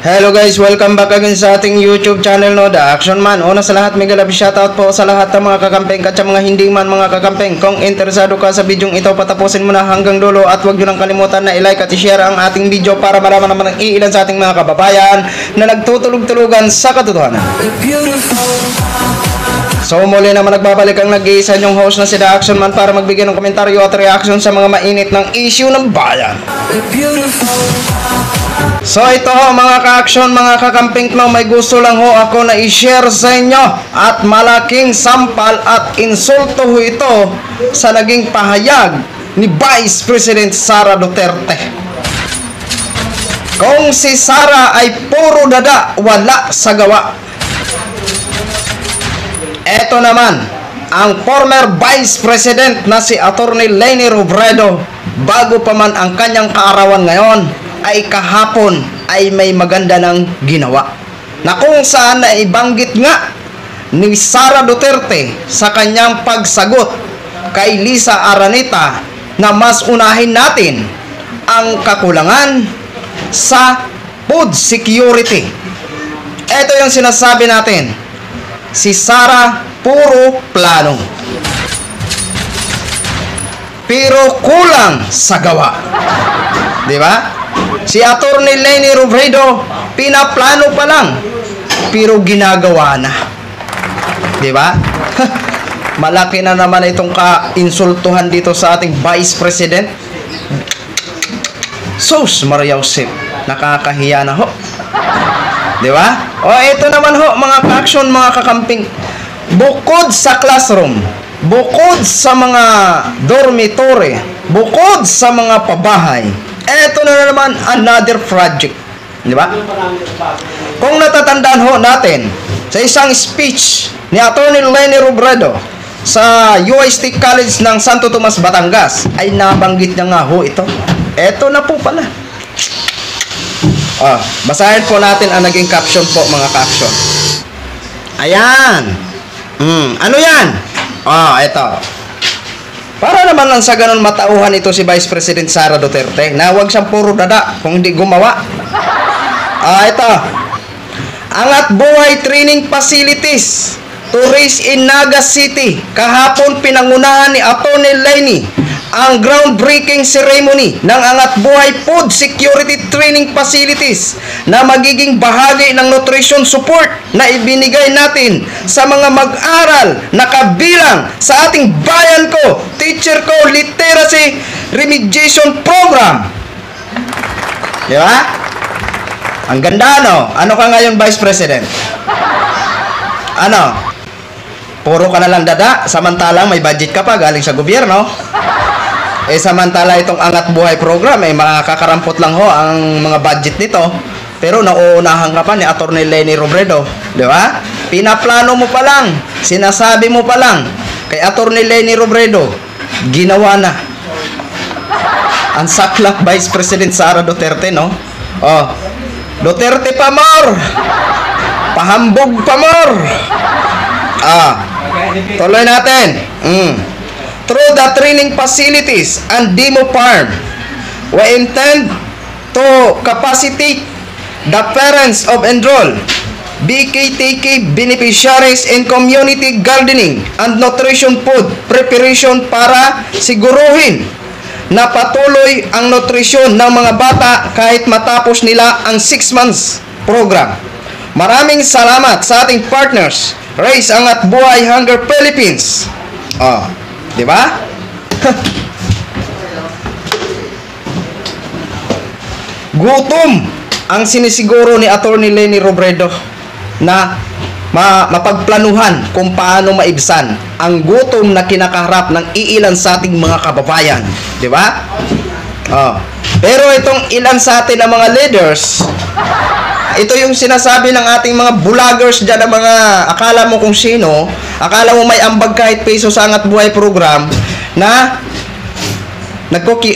Hello guys, welcome back again sa ating YouTube channel, no, The Action Man. Una sa lahat, mega love shoutout po sa lahat ng mga kakampeng at sa mga hindi man mga kakampeng. Kung interesado ka sa bidyong ito, patapusin mo na hanggang dulo at huwag nyo nang kalimutan na i-like at i-share ang ating video para malaman naman ang iilan sa ating mga kababayan na nagtutulog-tulugan sa katotohanan. So muli naman nagbabalik ang nag-iisa nyong host na si The Action Man para magbigay ng komentaryo at reaction sa mga mainit ng issue ng bayan. So ito ho mga ka-action, mga kakamping no, may gusto lang ho ako na i-share sa inyo at malaking sampal at insulto ho ito sa naging pahayag ni Vice President Sara Duterte. Kung si Sara ay puro dada, wala sa gawa. Ito naman ang former Vice President na si Atty. Leni Robredo, bago pa man ang kanyang kaarawan ngayon, ay kahapon ay may maganda ng ginawa na kung saan na ibanggit nga ni Sara Duterte sa kanyang pagsagot kay Lisa Araneta na mas unahin natin ang kakulangan sa food security. Ito yung sinasabi natin, si Sara puro plano pero kulang sa gawa, di ba? Si Atty. Leni Robredo, pinaplano pa lang, pero ginagawa na. Di ba? Malaki na naman itong ka-insultuhan dito sa ating Vice President. Sus, Maria Josep, nakakahiya na ho. Di ba? O, ito naman ho, mga ka-action, mga kakamping. Bukod sa classroom, bukod sa mga dormitory, bukod sa mga pabahay, eto na naman another project, di ba? Kung natatandaan ho natin sa isang speech ni Atty. Leni Robredo sa UST College ng Santo Tomas, Batangas, ay nabanggit niya nga ho ito. Eto na po pala. Basahin po natin ang naging caption po, mga caption. Ayan. Ano yan? Eto. Para naman lang sa ganun matauhan ito si Vice President Sara Duterte na huwag siyang puro dada kung hindi gumawa. Ito. Angat buhay training facilities to raise in Naga City. Kahapon pinangunahan ni Atty. Leni ang groundbreaking ceremony ng Angat Buhay Food Security Training Facilities na magiging bahagi ng nutrition support na ibinigay natin sa mga mag-aral na kabilang sa ating bayan ko, teacher ko, literacy remediation program. Di ba? Ang ganda, no? Ano ka ngayon, Vice President? Ano? Puro ka na lang dada, samantalang may budget ka pa galing sa gobyerno. Samantala itong Angat Buhay program, makakarampot lang ho ang mga budget nito. Pero nauunahan ka pa ni Atty. Leni Robredo, di ba? Pinaplano mo pa lang, sinasabi mo pa lang kay Atty. Leni Robredo, ginawa na. Ang saklap Vice President Sara Duterte, no? Duterte pa more! Pahambog pa more! Tuloy natin. Through the training facilities and demo farm, we intend to capacitate the parents of enrolled BKTK beneficiaries in community gardening and nutrition food preparation para siguruhin na patuloy ang nutrisyon ng mga bata kahit matapos nila ang 6 months program. Maraming salamat sa ating partners, Raise Angat Buhay Hunger Philippines. Di ba? Gutom ang sinisiguro ni Atty. Leni Robredo na mapagplanuhan kung paano maibsan ang gutom na kinakaharap ng iilan sa ating mga kababayan. Di ba? Pero itong ilan sa atin na mga leaders, ito yung sinasabi ng ating mga vloggers dyan, na mga akala mo kung sino, akala mo may ambag kahit peso sa Angat Buhay program, na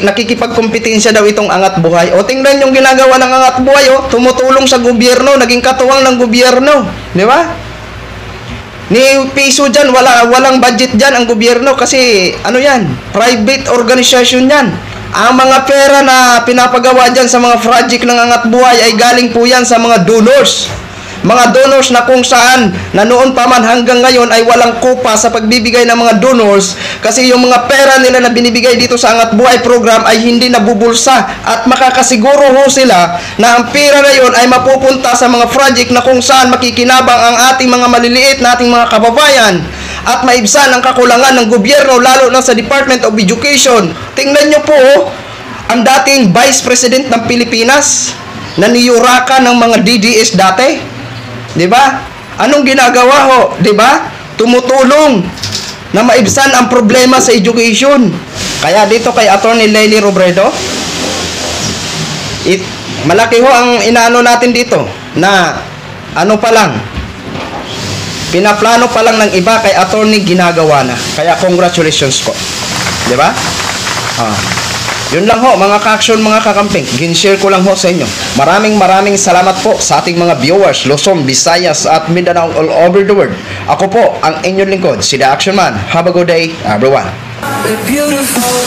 nakikipagkompetensya daw itong Angat Buhay. Tingnan yung ginagawa ng Angat Buhay, tumutulong sa gobyerno, naging katuwang ng gobyerno, di ba? ni piso dyan, walang budget dyan ang gobyerno kasi ano yan, private organization yan. Ang mga pera na pinapagawa dyan sa mga project ng Angat Buhay ay galing po yan sa mga donors. Mga donors na kung saan na noon pa man hanggang ngayon ay walang kupa sa pagbibigay ng mga donors kasi yung mga pera nila na binibigay dito sa Angat Buhay program ay hindi nabubulsa at makakasiguro ho sila na ang pera na yun ay mapupunta sa mga project na kung saan makikinabang ang ating mga maliliit na ating mga kababayan at maibsan ang kakulangan ng gobyerno lalo na sa Department of Education. Tingnan nyo po ang dating Vice President ng Pilipinas na niyuraka ng mga DDS dati. 'Di ba? Anong ginagawa ho? 'Di ba? Tumutulong na maibsan ang problema sa education. Kaya dito kay Attorney Leily Robredo, malaki ho ang inaano natin dito na ano pa lang, pinaplano pa lang ng iba kay Attorney ginagawa na. Kaya congratulations po. 'Di ba? Yun lang ho mga ka-action, mga kakamping. Gin-share ko lang ho sa inyo. Maraming salamat po sa ating mga viewers, Luzon, Visayas at Mindanao all over the world. Ako po ang inyong lingkod, si The Action Man. Have a good day, everyone. Beautiful.